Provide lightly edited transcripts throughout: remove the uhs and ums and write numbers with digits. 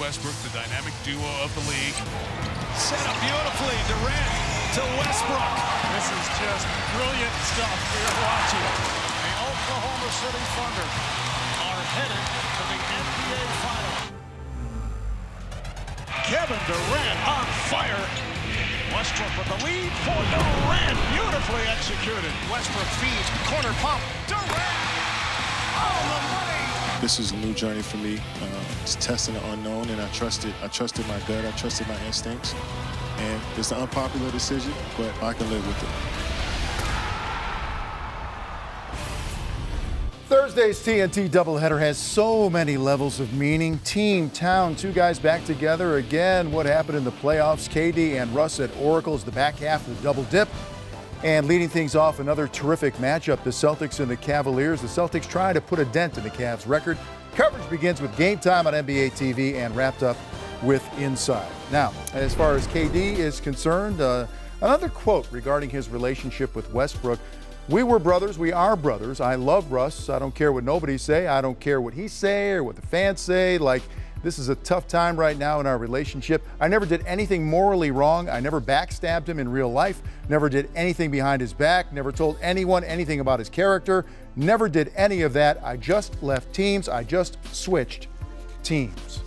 Westbrook, the dynamic duo of the league. Set up beautifully, Durant to Westbrook. This is just brilliant stuff we're watching. The Oklahoma City Thunder are headed to the NBA Finals. Kevin Durant on fire. Westbrook with the lead for Durant. Beautifully executed. Westbrook feeds, corner pump. Durant on the money. This is a new journey for me. It's testing the unknown, and I trusted my gut, I trusted my instincts. And it's an unpopular decision, but I can live with it. Thursday's TNT doubleheader has so many levels of meaning. Team, town, two guys back together again. What happened in the playoffs? KD and Russ at Oracle is the back half of the double dip. And leading things off, another terrific matchup, the Celtics and the Cavaliers. The Celtics trying to put a dent in the Cavs' record. Coverage begins with Game Time on NBA TV and wrapped up with Inside. Now, as far as KD is concerned, another quote regarding his relationship with Westbrook. We were brothers, we are brothers. I love Russ. I don't care what nobody say. I don't care what he say or what the fans say. Like, this is a tough time right now in our relationship. I never did anything morally wrong. I never backstabbed him in real life. Never did anything behind his back. Never told anyone anything about his character. Never did any of that. I just left teams. I just switched teams.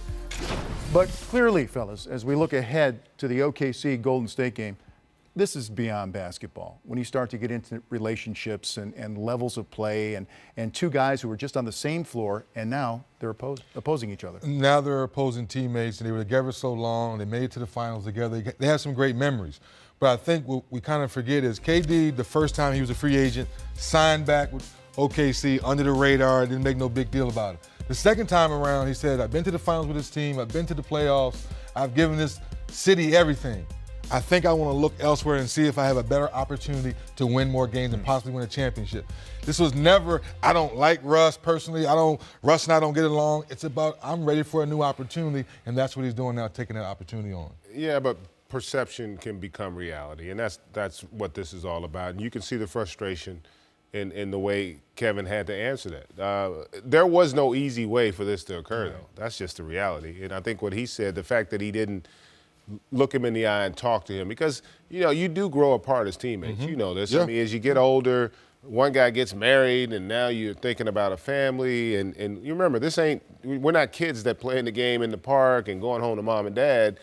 But clearly, fellas, as we look ahead to the OKC Golden State game, this is beyond basketball. When you start to get into relationships and levels of play and two guys who were just on the same floor and now they're opposing each other. Now they're opposing teammates and they were together so long. They made it to the finals together. They had some great memories. But I think what we kind of forget is KD, the first time he was a free agent, signed back with OKC under the radar, didn't make no big deal about it. The second time around, he said, I've been to the finals with this team. I've been to the playoffs. I've given this city everything. I think I want to look elsewhere and see if I have a better opportunity to win more games and possibly win a championship. This was never, I don't like Russ personally. Russ and I don't get along. It's about, I'm ready for a new opportunity, and that's what he's doing now, taking that opportunity on. Yeah, but perception can become reality, and that's what this is all about. And you can see the frustration in the way Kevin had to answer that. There was no easy way for this to occur, though. That's just the reality. And I think what he said, the fact that he didn't look him in the eye and talk to him, because, you do grow apart as teammates. You know this. Yeah. I mean, as you get older, one guy gets married, and now you're thinking about a family. And you remember, we're not kids that play in the game in the park and going home to mom and dad.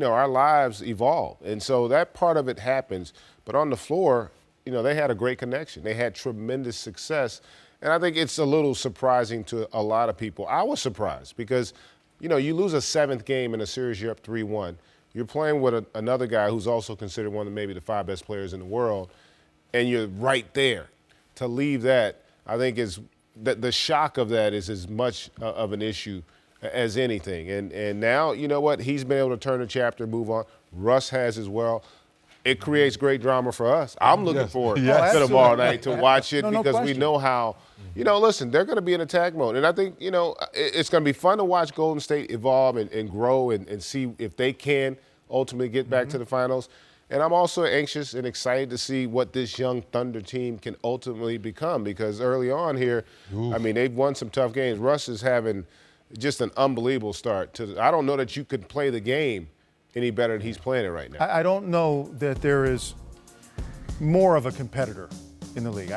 Our lives evolve. And so that part of it happens. But on the floor, they had a great connection. They had tremendous success. And I think it's a little surprising to a lot of people. I was surprised because, you lose a seventh game in a series, you're up 3-1. You're playing with another guy who's also considered one of maybe the 5 best players in the world, and you're right there. To leave that, I think the shock of that is as much of an issue as anything. And now, you know what? He's been able to turn the chapter, move on. Russ has as well. It creates great drama for us. I'm looking forward to tomorrow night to watch it because we know how, listen, they're going to be in attack mode. And I think, it's going to be fun to watch Golden State evolve and grow and see if they can ultimately get back to the finals. And I'm also anxious and excited to see what this young Thunder team can ultimately become because early on here, I mean, they've won some tough games. Russ is having just an unbelievable start. I don't know that you could play the game any better than he's playing it right now. I don't know that there is more of a competitor in the league.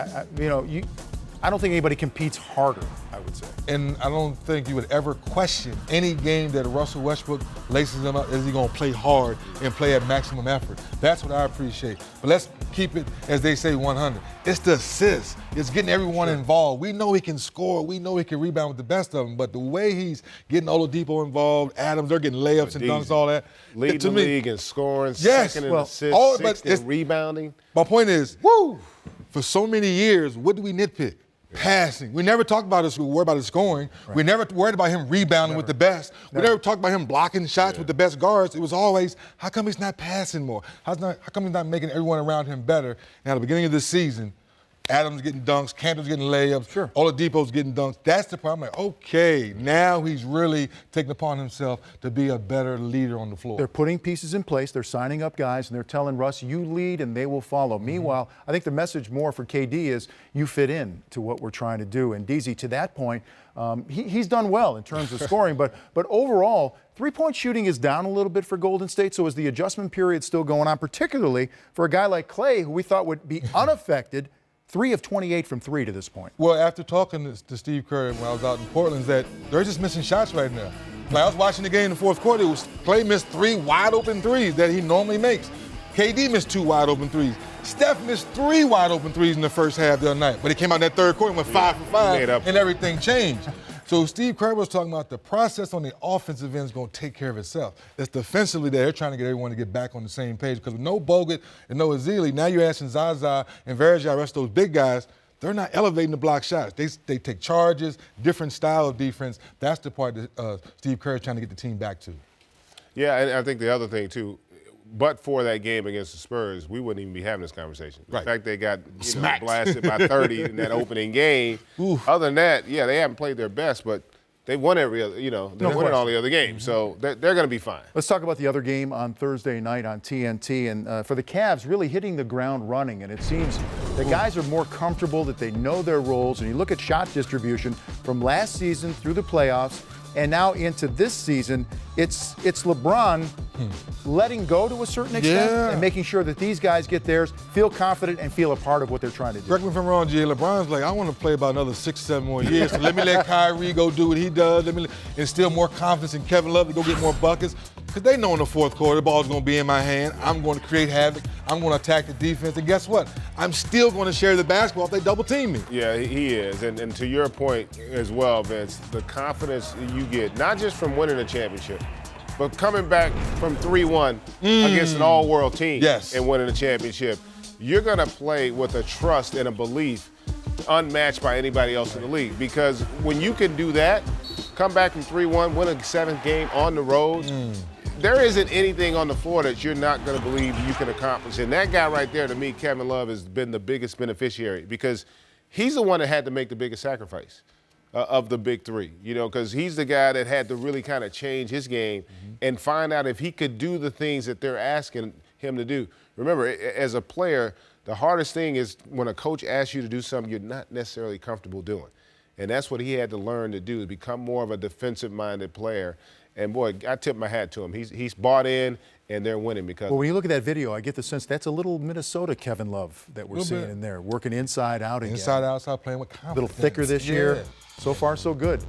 I don't think anybody competes harder, I would say. And I don't think you would ever question any game that Russell Westbrook laces him up. Is he going to play hard and play at maximum effort? That's what I appreciate. But let's keep it, as they say, 100. It's the assists. It's getting everyone involved. We know he can score. We know he can rebound with the best of them. But the way he's getting Oladipo involved, Adams, they're getting layups and dunks, all that. Lead the league in scoring, yes, second in assists, sixth in rebounding. My point is, for so many years, what do we nitpick? Passing. We never talked about this. We worried about his scoring. Right. We never worried about him rebounding with the best. We never talked about him blocking shots with the best guards. It was always, how come he's not passing more? How come he's not making everyone around him better? Now, at the beginning of this season, Adams getting dunks, Cantor's getting layups, Sure. Oladipo's getting dunks. That's the problem. I'm like, okay, now he's really taking upon himself to be a better leader on the floor. They're putting pieces in place. They're signing up guys, and they're telling Russ, you lead and they will follow. Meanwhile, I think the message more for KD is you fit in to what we're trying to do. And DZ, to that point, he's done well in terms of scoring. But overall, three-point shooting is down a little bit for Golden State. So is the adjustment period still going on, particularly for a guy like Klay, who we thought would be unaffected, 3 of 28 from 3 to this point. Well, after talking to Steve Kerr when I was out in Portland, is that they're just missing shots right now. Like I was watching the game in the fourth quarter, it was Klay missed 3 wide open threes that he normally makes. KD missed 2 wide open threes. Steph missed 3 wide open threes in the first half the other night, but he came out in that third quarter and went 5 for 5, and everything changed. So Steve Kerr was talking about the process on the offensive end is going to take care of itself. It's defensively that they're trying to get everyone to get back on the same page because with no Bogut and no Ezeli, now you're asking Zaza and Verja, the rest of those big guys, they're not elevating the block shots. They take charges, different style of defense. That's the part that Steve Kerr is trying to get the team back to. Yeah, and I think the other thing, too, but for that game against the Spurs, we wouldn't even be having this conversation. Right. In fact, they got blasted by 30 in that opening game. Oof. Other than that, yeah, they haven't played their best, but they won every other, they're winning all the other games. So they're going to be fine. Let's talk about the other game on Thursday night on TNT. And for the Cavs, really hitting the ground running. And it seems the guys are more comfortable, that they know their roles. And you look at shot distribution from last season through the playoffs and now into this season, it's LeBron letting go to a certain extent and making sure that these guys get theirs, feel confident, and feel a part of what they're trying to do. Correct me if I'm wrong, G. LeBron's like, I want to play about another 6-7 more years, so let me let Kyrie go do what he does. Let me instill more confidence in Kevin Love to go get more buckets. Because they know in the fourth quarter the ball's going to be in my hand. I'm going to create havoc. I'm going to attack the defense. And guess what? I'm still going to share the basketball if they double team me. Yeah, he is. And to your point as well, Vince, the confidence you get, not just from winning a championship, but coming back from 3-1 against an all-world team and winning a championship, you're going to play with a trust and a belief unmatched by anybody else in the league. Because when you can do that, come back from 3-1, win a 7th game on the road, there isn't anything on the floor that you're not going to believe you can accomplish. And that guy right there, to me, Kevin Love, has been the biggest beneficiary because he's the one that had to make the biggest sacrifice of the big three, because he's the guy that had to really kind of change his game and find out if he could do the things that they're asking him to do. Remember, as a player, the hardest thing is when a coach asks you to do something you're not necessarily comfortable doing. And that's what he had to learn to do, is become more of a defensive-minded player. And, boy, I tip my hat to him. He's bought in, and they're winning because Well, when you look at that video, I get the sense that's a little Minnesota Kevin Love that we're seeing in there, working inside out again. Inside, outside, playing with confidence. A little thicker this year. So far, so good.